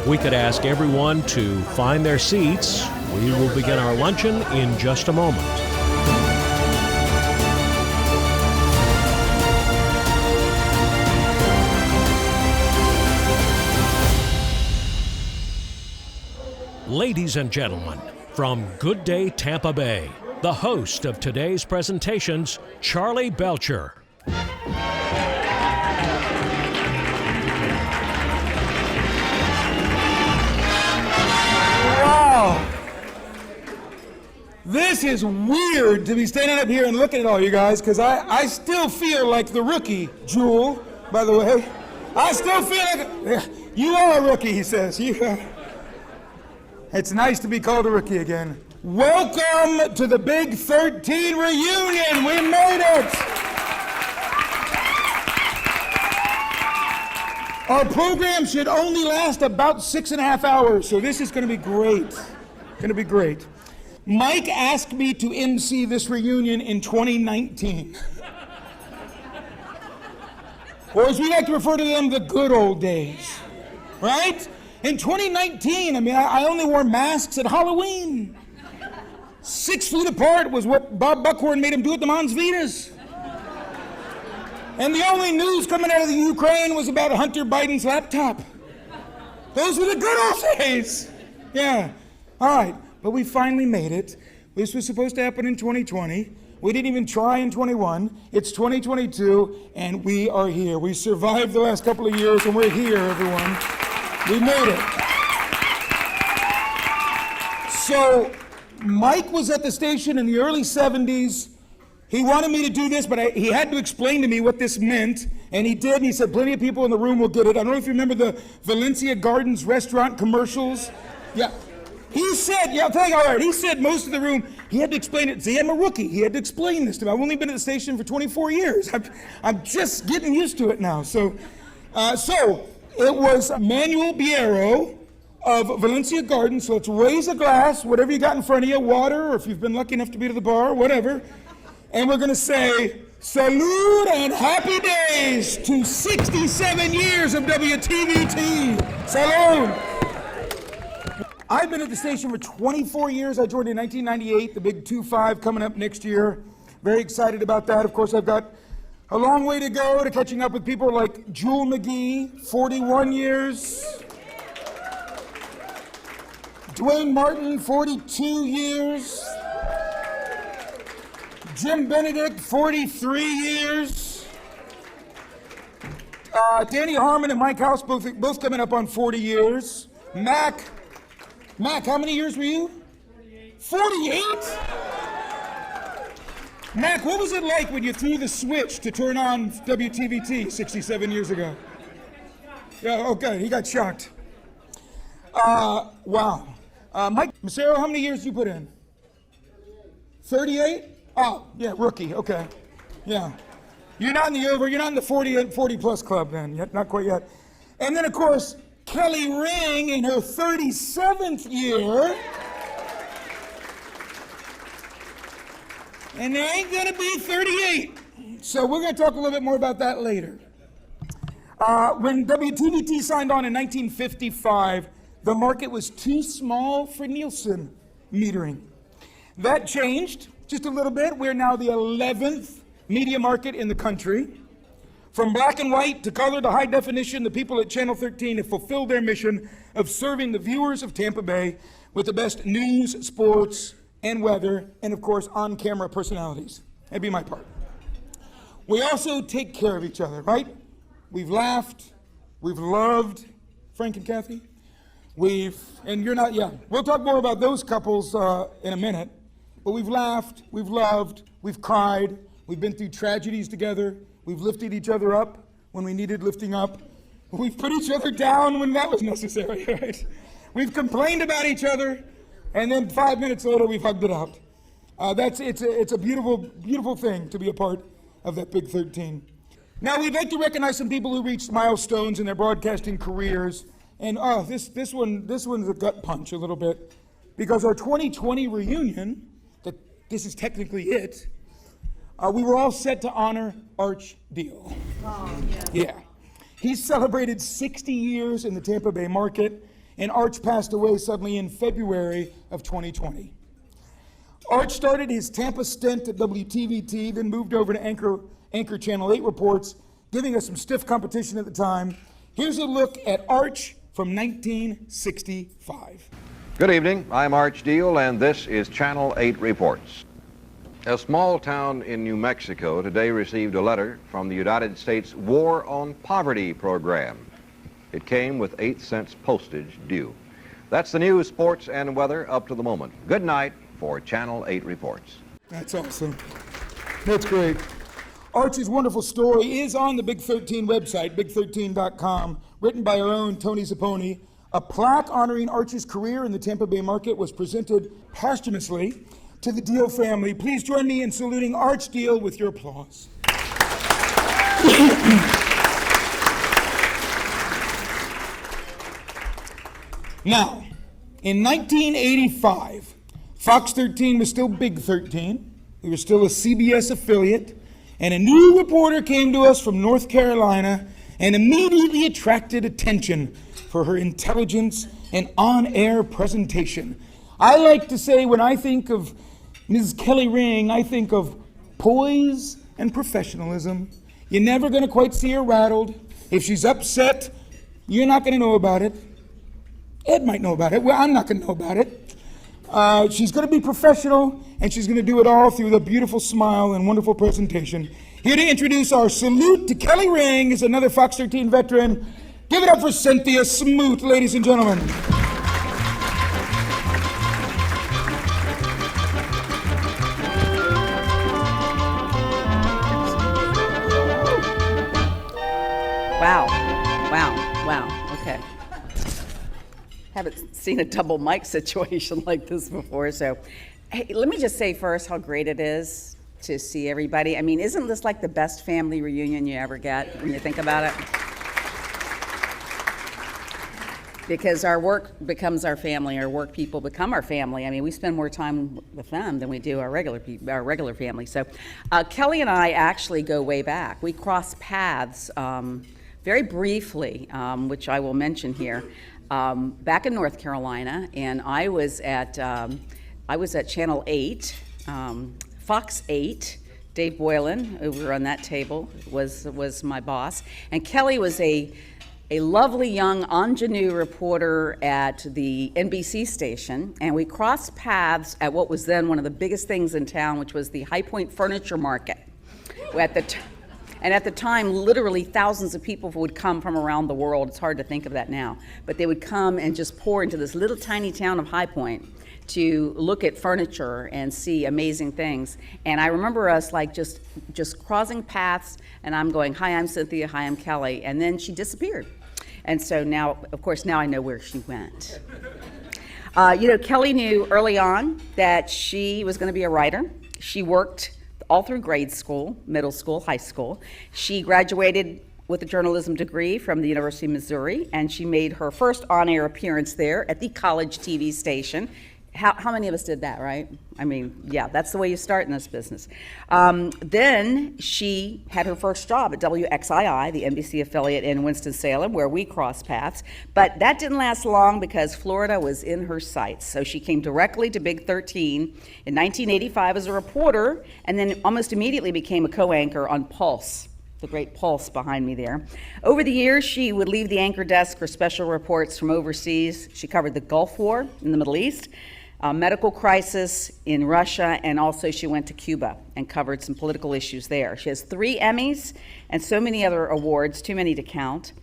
if we could ask everyone to find their seats, we will begin our luncheon in just a moment. Ladies and gentlemen, from Good Day Tampa Bay, the host of today's presentations, Charley Belcher. Wow! This is weird to be standing up here and looking at all you guys, because I still feel like the rookie, Jewel, by the way. I still feel like, you are a rookie, he says. It's nice to be called a rookie again. Welcome to the Big 13 reunion. We made it. Our program should only last about 6.5 hours, so this is going to be great. Going to be great. Mike asked me to MC this reunion in 2019. Or as we like to refer to them, the good old days. Right? In 2019, I only wore masks at Halloween. 6 feet apart was what Bob Buckhorn made him do at the Mons Venus. And the only news coming out of the Ukraine was about Hunter Biden's laptop. Those were the good old days. Yeah. All right. But we finally made it. This was supposed to happen in 2020. We didn't even try in 21. It's 2022, and we are here. We survived the last couple of years, and we're here, everyone. We made it. So, Mike was at the station in the early 70s. He wanted me to do this, but he had to explain to me what this meant, and he did, and he said plenty of people in the room will get it. I don't know if you remember the Valencia Gardens restaurant commercials. Yeah. He said, yeah, I'll tell you, all right, he said most of the room, he had to explain it. See, I'm a rookie. He had to explain this to me. I've only been at the station for 24 years. I'm just getting used to it now. So it was Manuel Biero of Valencia Gardens. So let's raise a glass, whatever you got in front of you, water, or if you've been lucky enough to be to the bar, whatever. And we're going to say, salute and happy days to 67 years of WTVT. Salute. I've been at the station for 24 years. I joined in 1998, the big 2-5 coming up next year. Very excited about that. Of course, I've got a long way to go to catching up with people like Jewel McGee, 41 years. Dwayne Martin, 42 years. Jim Benedict, 43 years. Danny Harmon and Mike House both coming up on 40 years. Mac, how many years were you? 48? Mac, what was it like when you threw the switch to turn on WTVT 67 years ago? Yeah, okay, he got shocked. Wow. Mike Massaro, how many years did you put in? 38? Oh, yeah, rookie, okay. Yeah. You're not in the 40 plus club then, yet, not quite yet. And then, of course, Kelly Ring in her 37th year. And there ain't gonna be 38. So we're gonna talk a little bit more about that later. When WTVT signed on in 1955, the market was too small for Nielsen metering. That changed just a little bit. We're now the 11th media market in the country. From black and white to color to high definition, the people at Channel 13 have fulfilled their mission of serving the viewers of Tampa Bay with the best news, sports, and weather, and of course, on-camera personalities. That'd be my part. We also take care of each other, right? We've laughed, we've loved, Frank and Kathy. And you're not, yeah, we'll talk more about those couples in a minute, but we've laughed, we've loved, we've cried, we've been through tragedies together. We've lifted each other up when we needed lifting up. We've put each other down when that was necessary, right? We've complained about each other, and then 5 minutes later, we've hugged it out. It's a beautiful, beautiful thing to be a part of that Big 13. Now, we'd like to recognize some people who reached milestones in their broadcasting careers. And this one's a gut punch a little bit, because our 2020 reunion, this is technically it, we were all set to honor Arch Deal. Oh, yeah. He celebrated 60 years in the Tampa Bay market, and Arch passed away suddenly in February of 2020. Arch started his Tampa stint at WTVT, then moved over to anchor Channel 8 reports, giving us some stiff competition at the time. Here's a look at Arch from 1965. Good evening, I'm Arch Deal, and this is Channel 8 Reports. A small town in New Mexico today received a letter from the United States War on Poverty program. It came with 8 cents postage due. That's the news, sports, and weather up to the moment. Good night for Channel 8 Reports. That's awesome. That's great. Arch's wonderful story is on the Big 13 website, big13.com, written by our own Tony Zapponi. A plaque honoring Arch's career in the Tampa Bay market was presented posthumously to the Deal family. Please join me in saluting Arch Deal with your applause. Now, in 1985, Fox 13 was still Big 13. We were still a CBS affiliate, and a new reporter came to us from North Carolina and immediately attracted attention for her intelligence and on-air presentation. I like to say when I think of Ms. Kelly Ring, I think of poise and professionalism. You're never going to quite see her rattled. If she's upset, you're not going to know about it. Ed might know about it. Well, I'm not going to know about it. She's going to be professional, and she's going to do it all through the beautiful smile and wonderful presentation. Here to introduce our salute to Kelly Ring is another Fox 13 veteran. Give it up for Cynthia Smoot, ladies and gentlemen. Wow. Okay. Haven't seen a double mic situation like this before, so hey, let me just say first how great it is to see everybody. I mean, isn't this like the best family reunion you ever get when you think about it? Because our work becomes our family, our work people become our family. I mean, we spend more time with them than we do our regular family. So Kelly and I actually go way back. We crossed paths very briefly, which I will mention here, back in North Carolina, and I was at Channel 8, Fox 8. Dave Boylan, over on that table, was my boss, and Kelly was a lovely young ingenue reporter at the NBC station, and we crossed paths at what was then one of the biggest things in town, which was the High Point Furniture Market. And at the time, literally thousands of people would come from around the world. It's hard to think of that now, but they would come and just pour into this little tiny town of High Point to look at furniture and see amazing things. And I remember us like just crossing paths, and I'm going, "Hi, I'm Cynthia. Hi, I'm Kelly," and then she disappeared. And so now, of course, now I know where she went. Kelly knew early on that she was going to be a writer. She worked all through grade school, middle school, high school. She graduated with a journalism degree from the University of Missouri, and she made her first on-air appearance there at the college TV station. How many of us did that, right? I mean, yeah, that's the way you start in this business. Then she had her first job at WXII, the NBC affiliate in Winston-Salem, where we crossed paths. But that didn't last long because Florida was in her sights. So she came directly to Big 13 in 1985 as a reporter, and then almost immediately became a co-anchor on Pulse, the great Pulse behind me there. Over the years, she would leave the anchor desk for special reports from overseas. She covered the Gulf War in the Middle East, medical crisis in Russia, and also she went to Cuba and covered some political issues there. She has 3 Emmys and so many other awards, too many to count.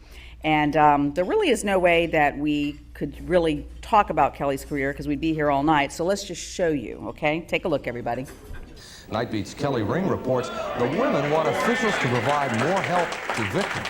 And there really is no way that we could really talk about Kelly's career because we'd be here all night. So let's just show you, okay? Take a look, everybody. Nightbeat's Kelly Ring reports the women want officials to provide more help to victims.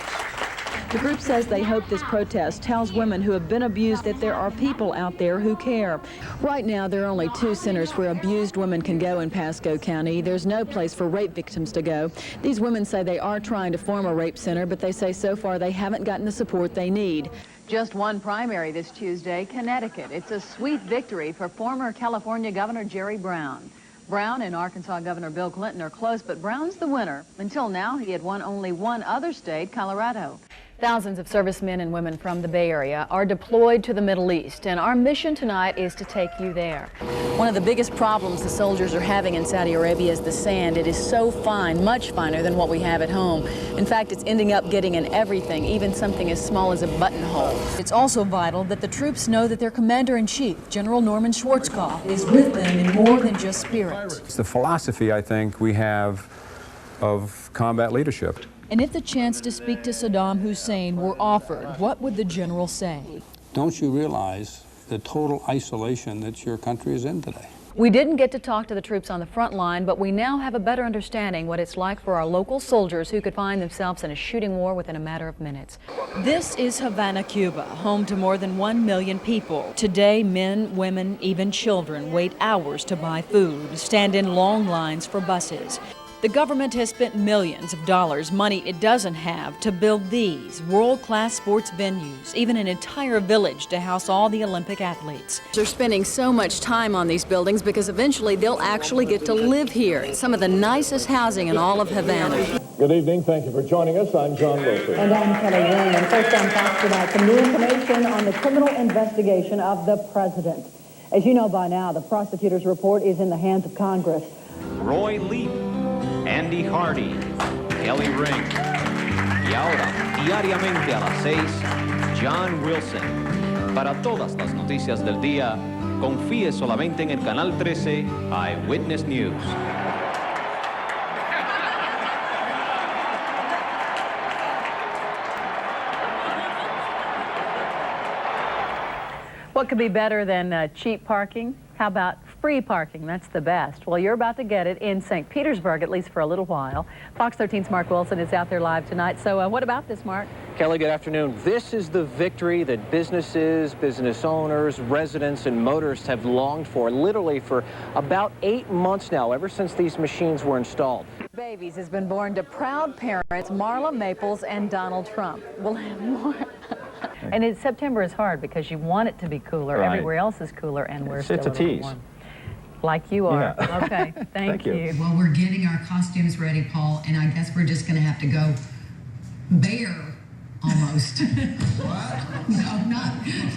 The group says they hope this protest tells women who have been abused that there are people out there who care. Right now, there are only 2 centers where abused women can go in Pasco County. There's no place for rape victims to go. These women say they are trying to form a rape center, but they say so far they haven't gotten the support they need. Just one primary this Tuesday, Connecticut. It's a sweet victory for former California Governor Jerry Brown. Brown and Arkansas Governor Bill Clinton are close, but Brown's the winner. Until now, he had won only one other state, Colorado. Thousands of servicemen and women from the Bay Area are deployed to the Middle East, and our mission tonight is to take you there. One of the biggest problems the soldiers are having in Saudi Arabia is the sand. It is so fine, much finer than what we have at home. In fact, it's ending up getting in everything, even something as small as a buttonhole. It's also vital that the troops know that their commander-in-chief, General Norman Schwarzkopf, is with them in more than just spirit. It's the philosophy, I think, we have of combat leadership. And if the chance to speak to Saddam Hussein were offered, what would the general say? Don't you realize the total isolation that your country is in today? We didn't get to talk to the troops on the front line, but we now have a better understanding what it's like for our local soldiers who could find themselves in a shooting war within a matter of minutes. This is Havana, Cuba, home to more than 1 million people. Today, men, women, even children wait hours to buy food, stand in long lines for buses. The government has spent millions of dollars, money it doesn't have, to build these world-class sports venues, even an entire village to house all the Olympic athletes. They're spending so much time on these buildings because eventually they'll actually get to live here. It's some of the nicest housing in all of Havana. Good evening. Thank you for joining us. I'm John Wilson. And I'm Kelly Ring. And first on Fox tonight, some new information on the criminal investigation of the president. As you know by now, the prosecutor's report is in the hands of Congress. Roy Lee, Andy Hardy, Kelly Ring. Y ahora, diariamente a las 6, John Wilson. Para todas las noticias del día, confíe solamente en el Canal 13 Eyewitness News. What could be better than cheap parking? How about free parking? That's the best. Well, you're about to get it in St. Petersburg, at least for a little while. Fox 13's Mark Wilson is out there live tonight. So what about this, Mark? Kelly, good afternoon. This is the victory that businesses, business owners, residents, and motorists have longed for, literally for about 8 months now, ever since these machines were installed. Babies has been born to proud parents Marla Maples and Donald Trump. We'll have more. And September is hard because you want it to be cooler. Right. Everywhere else is cooler, and we're still It's a tease. Warm. Like you are. Yeah. Okay, thank you. Well, we're getting our costumes ready, Paul, and I guess we're just going to have to go bare, almost. What? No,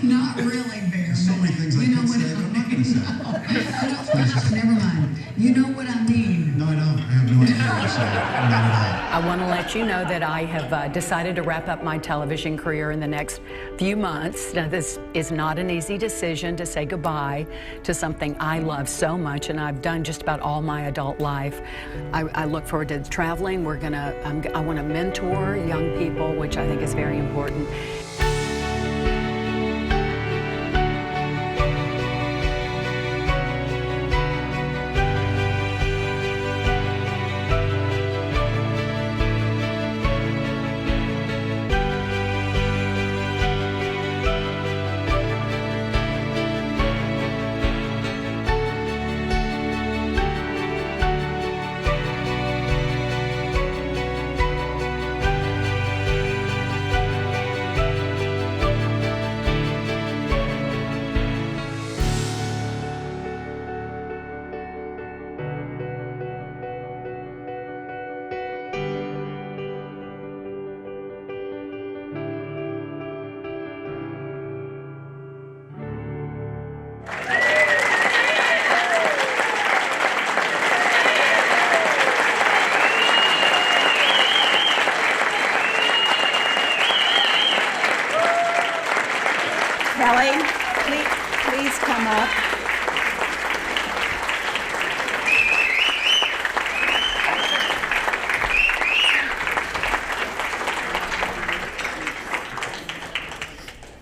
not really bare. There's so many things I can say, but I'm not going to say. Never mind. You know what I mean. No, I don't. I have no idea what to say. Not at all. I want to let you know that I have decided to wrap up my television career in the next few months. Now, this is not an easy decision to say goodbye to something I love so much, and I've done just about all my adult life. I look forward to traveling. I want to mentor young people, which I think is very important. Kelly, please come up.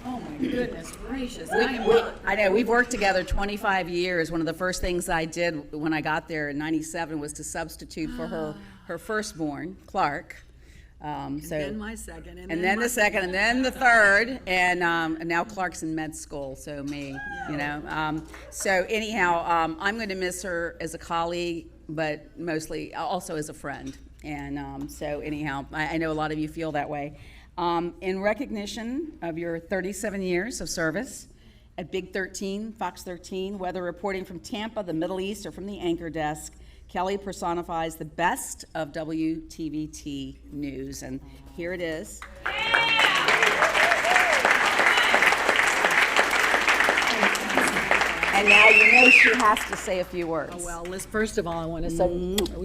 Oh my goodness gracious. I know, we've worked together 25 years. One of the first things I did when I got there in 97 was to substitute for her firstborn, Clark. Then my second, and then the second, and then the third, and now Clark's in med school, so me, you know. So anyhow, I'm going to miss her as a colleague, but mostly also as a friend. And so anyhow, I know a lot of you feel that way. In recognition of your 37 years of service at Big 13, Fox 13, whether reporting from Tampa, the Middle East, or from the anchor desk, Kelly personifies the best of WTVT news, and here it is. And now you know she has to say a few words. Oh, well, Liz, first of all, I want to say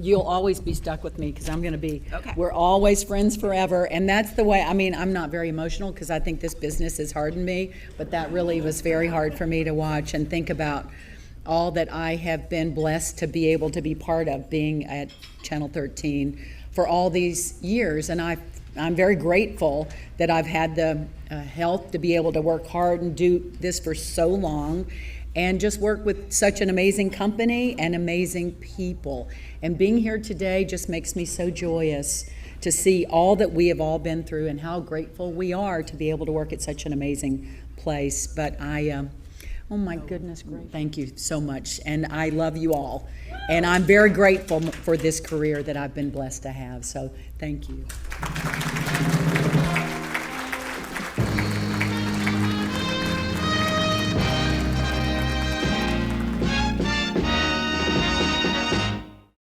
you'll always be stuck with me because I'm going to be, Okay. we're always friends forever. And that's the way, I mean, I'm not very emotional because I think this business has hardened me, but that really was very hard for me to watch and think about all that I have been blessed to be able to be part of being at Channel 13 for all these years. And I'm very grateful that I've had the health to be able to work hard and do this for so long and just work with such an amazing company and amazing people. And being here today just makes me so joyous to see all that we have all been through and how grateful we are to be able to work at such an amazing place. But oh my goodness, great. Thank you so much. And I love you all. And I'm very grateful for this career that I've been blessed to have. So thank you.